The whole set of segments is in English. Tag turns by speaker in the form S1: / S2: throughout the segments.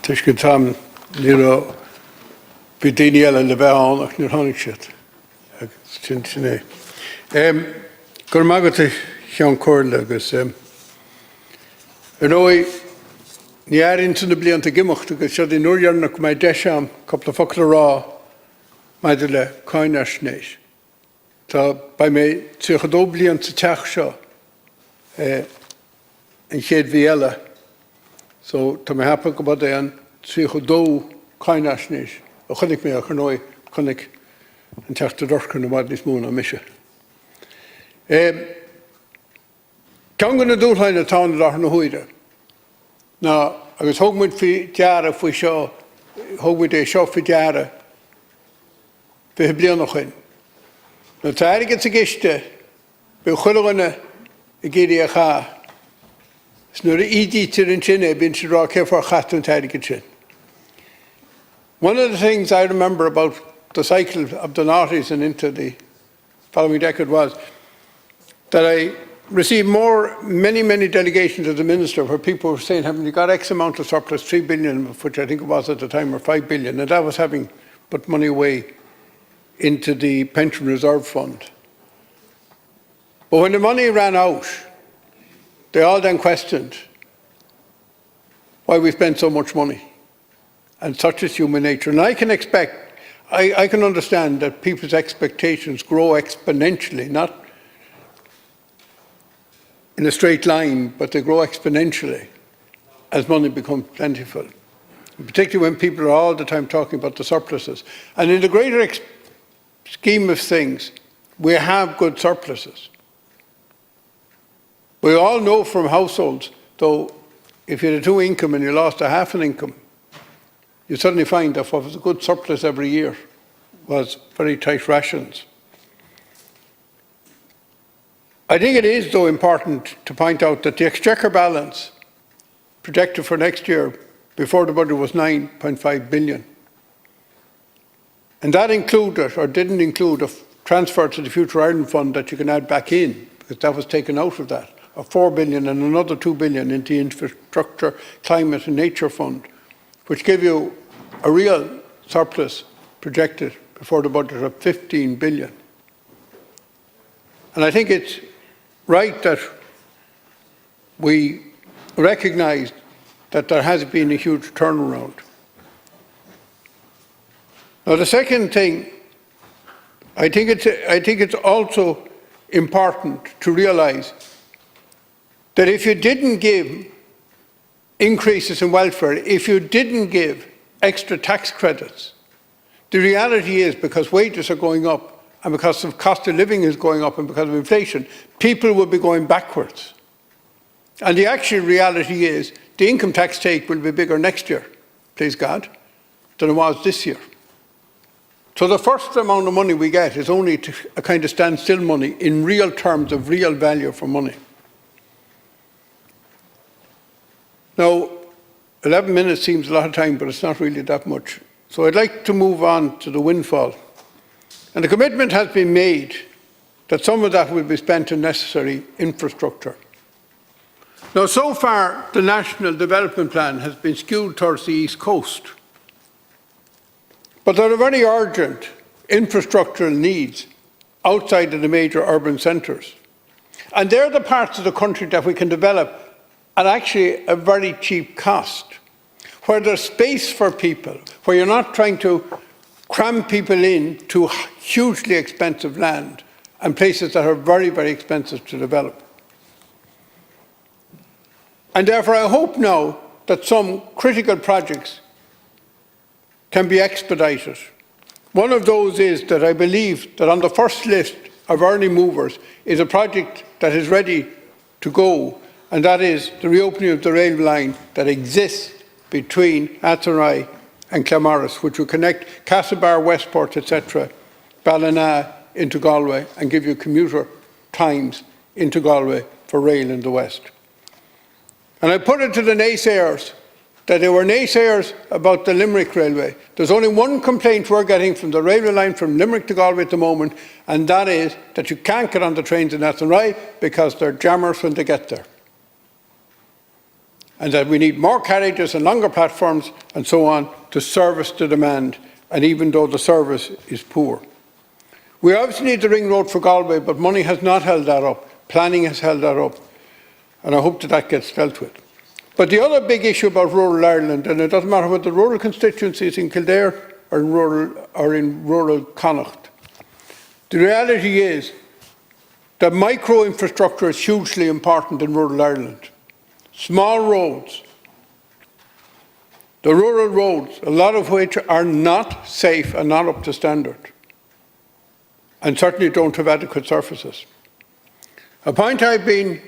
S1: Tuiscin tam ní bhí daoine eile le bheith annach níor tháinig siad. Sin é. Gur mágad Seán Comhairle agus ní airíonn na blianta gimocht agus siad í nuairhearnach go mbeidh deisiam coppla focail rá maidir le cáinne snéis. Tá ba mé 32 blianta teach seo an chéad bhí eile. So tá mé hapa go bud é an 32 cáinne snéis. A chunig mé a chunóid chunig an teachta dorcha na bhaid níos múna mise. Ceann go na dúlthain na tána láth na huaire. Ná agus thugmuid fi deara faoi seo, thugmuid é seo fi deara bhí blianach chuin. Na tá airgid sa giste be chuileganna I géirí a chá. Nuair a ídítear an sin é bíonn si rá céfar chatún airgid sin. One of the things I remember about the cycle of the noughties and into the following decade was that I received many delegations as a minister where people were saying, haven't you got X amount of surplus, 3 billion, which I think it was at the time, or 5 billion, and that was having put money away into the pension reserve fund. But when the money ran out, they all then questioned why we spent so much money. And such is human nature. And I can understand that people's expectations grow exponentially, not in a straight line, but they grow exponentially as money becomes plentiful. And particularly when people are all the time talking about the surpluses. And in the greater scheme of things, we have good surpluses. We all know from households, though, if you had a 2 income and you lost a half an income, you suddenly find that what was a good surplus every year was very tight rations. I think it is, though, important to point out that the exchequer balance projected for next year before the budget was 9.5 billion. And that included, or didn't include, a transfer to the Future Ireland Fund that you can add back in, because that was taken out of that, of 4 billion and another 2 billion into the Infrastructure, Climate and Nature Fund, which gave you a real surplus projected before the budget of 15 billion. And I think it's right that we recognise that there has been a huge turnaround. Now, the second thing, I think it's also important to realise that if you didn't give increases in welfare, if you didn't give extra tax credits, the reality is, because wages are going up and because the cost of living is going up and because of inflation, people will be going backwards. And the actual reality is the income tax take will be bigger next year, please God, than it was this year. So the first amount of money we get is only a kind of standstill money in real terms of real value for money. Now, 11 minutes seems a lot of time, but it's not really that much. So I'd like to move on to the windfall. And the commitment has been made that some of that will be spent in necessary infrastructure. Now, so far, the National Development Plan has been skewed towards the East Coast. But there are very urgent infrastructural needs outside of the major urban centres. And they're the parts of the country that we can develop at actually a very cheap cost, where there's space for people, where you're not trying to cram people into hugely expensive land and places that are very, very expensive to develop. And therefore, I hope now that some critical projects can be expedited. One of those is that I believe that on the first list of early movers is a project that is ready to go, and that is the reopening of the rail line that exists between Athenry and Claremorris, which will connect Castlebar, Westport, etc., Ballina into Galway and give you commuter times into Galway for rail in the west. And I put it to the naysayers that they were naysayers about the Limerick Railway. There's only one complaint we're getting from the railway line from Limerick to Galway at the moment, and that is that you can't get on the trains in Athenry because they're jammers when they get there. and that we need more carriages and longer platforms and so on to service the demand, and even though the service is poor. We obviously need the ring road for Galway, but money has not held that up. Planning has held that up, and I hope that that gets dealt with. But the other big issue about rural Ireland, and it doesn't matter whether the rural constituency is in Kildare or in rural Connacht, the reality is that micro-infrastructure is hugely important in rural Ireland. Small roads, the rural roads, a lot of which are not safe and not up to standard, and certainly don't have adequate surfaces. A point I've been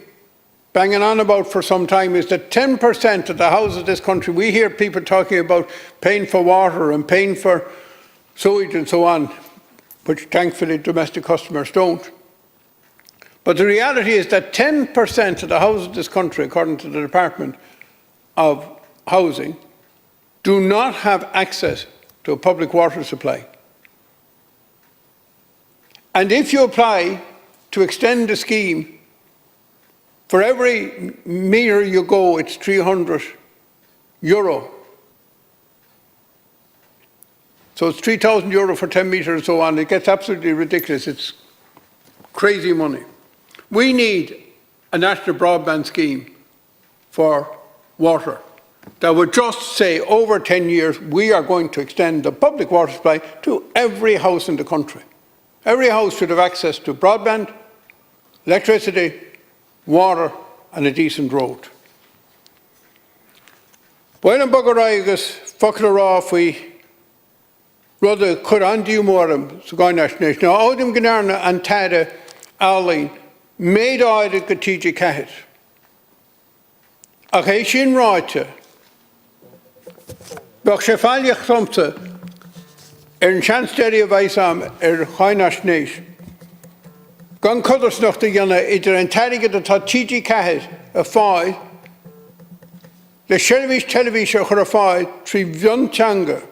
S1: banging on about for some time is that 10% of the houses of this country, we hear people talking about paying for water and paying for sewage and so on, which thankfully domestic customers don't. But the reality is that 10% of the houses of this country, according to the Department of Housing, do not have access to a public water supply. And if you apply to extend the scheme, for every metre you go, it's €300. So it's €3,000 for 10 metres and so on. It gets absolutely ridiculous. It's crazy money. We need a national broadband scheme for water that would just say over 10 years we are going to extend the public water supply to every house in the country. Every house should have access to broadband, electricity, water and a decent road. While in Buggeraigus, Fuckler we rather could undo more of the Goynash Nation. Now, Odin Gnarna and Tada Alline made all the Gatiji Kahit. A Haitian Rocha, Bakshefaliach Thumpta, Chansteria Vaisam, Goynash Nation. Gan coders noch de Janne, idir an tarige de Tatiji Kahit, a file, le Shelvish television for a file, tri Vyontanga,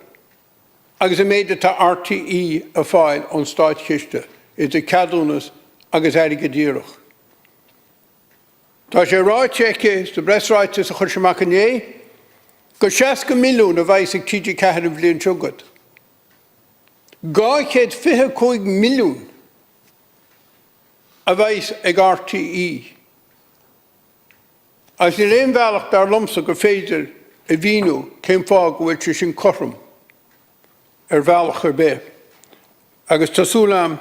S1: agus made it to RTE a file on Start Kiste, is the Cadunas, agus Erige Dirach. Tá sé ráiteke, the breast right is a Chushamakané, go 60 milliún a vaisig TG Kahit of Blian Chugat. Gaiched 55 milliún. A bheith ag RTE. As ni leon bhealach dar lomsa go féidir a bhíú céim fág bhfuil sé sin corrum bhealach be. Agus tasúlam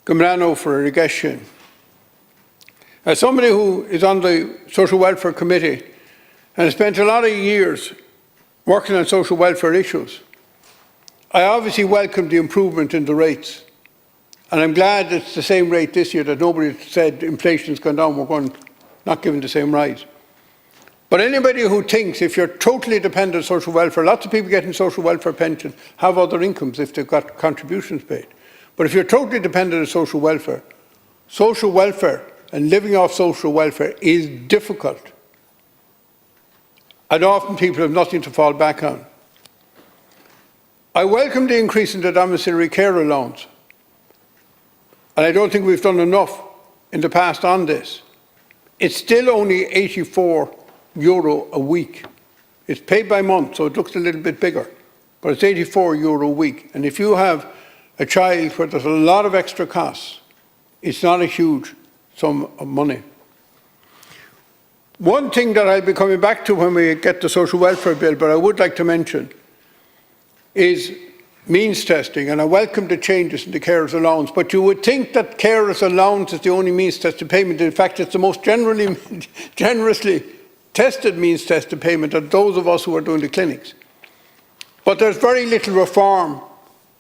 S1: go mrán for a gceist sin. As somebody who is on the Social Welfare Committee and has spent a lot of years working on social welfare issues, I obviously welcome the improvement in the rates. And I'm glad it's the same rate this year, that nobody said inflation's gone down, we're not giving the same rise. But anybody who thinks if you're totally dependent on social welfare, lots of people getting social welfare pension have other incomes if they've got contributions paid. But if you're totally dependent on social welfare and living off social welfare is difficult. And often people have nothing to fall back on. I welcome the increase in the domiciliary care allowance. And I don't think we've done enough in the past on this. It's still only €84 a week. It's paid by month, so it looks a little bit bigger. But it's €84 a week. And if you have a child where there's a lot of extra costs, it's not a huge sum of money. One thing that I'll be coming back to when we get the social welfare bill, but I would like to mention, is means testing, and I welcome the changes in the carers allowance, but you would think that carers allowance is the only means tested payment. In fact, it's the most generously tested means tested payment of those of us who are doing the clinics. But there's very little reform.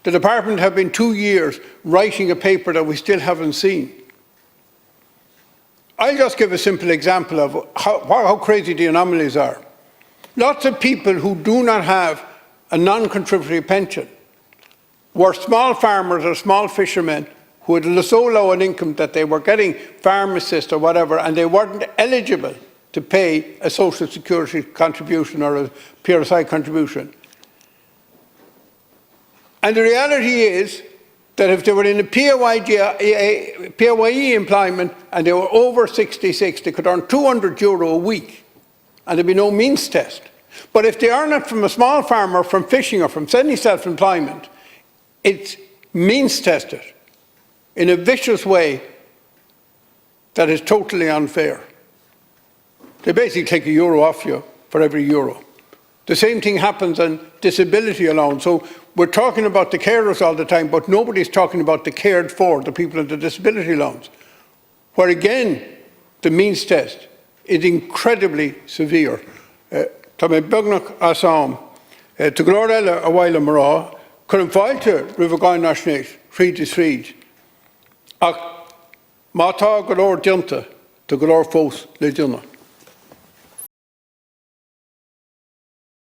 S1: The department have been 2 years writing a paper that we still haven't seen. I'll just give a simple example of how crazy the anomalies are. Lots of people who do not have a non-contributory pension were small farmers or small fishermen who had so low an income that they were getting farm assist or whatever, and they weren't eligible to pay a social security contribution or a PRSI contribution. And the reality is that if they were in a PAYE employment and they were over 66, they could earn €200 a week and there'd be no means test. But if they earn it from a small farmer, from fishing or from any self-employment, it's means tested in a vicious way that is totally unfair. They basically take €1 off you for every euro. The same thing happens on disability allowance. So we're talking about the carers all the time, but nobody's talking about the cared for, the people in the disability allowance, where again, the means test is incredibly severe. Tá mé beagnach as am, to glór eile a bhaile marrá, chun fáilte roimh gáin naisnéis, tríd is tríd. Ach, mátá go leor dianta, do go leor fós le dionna.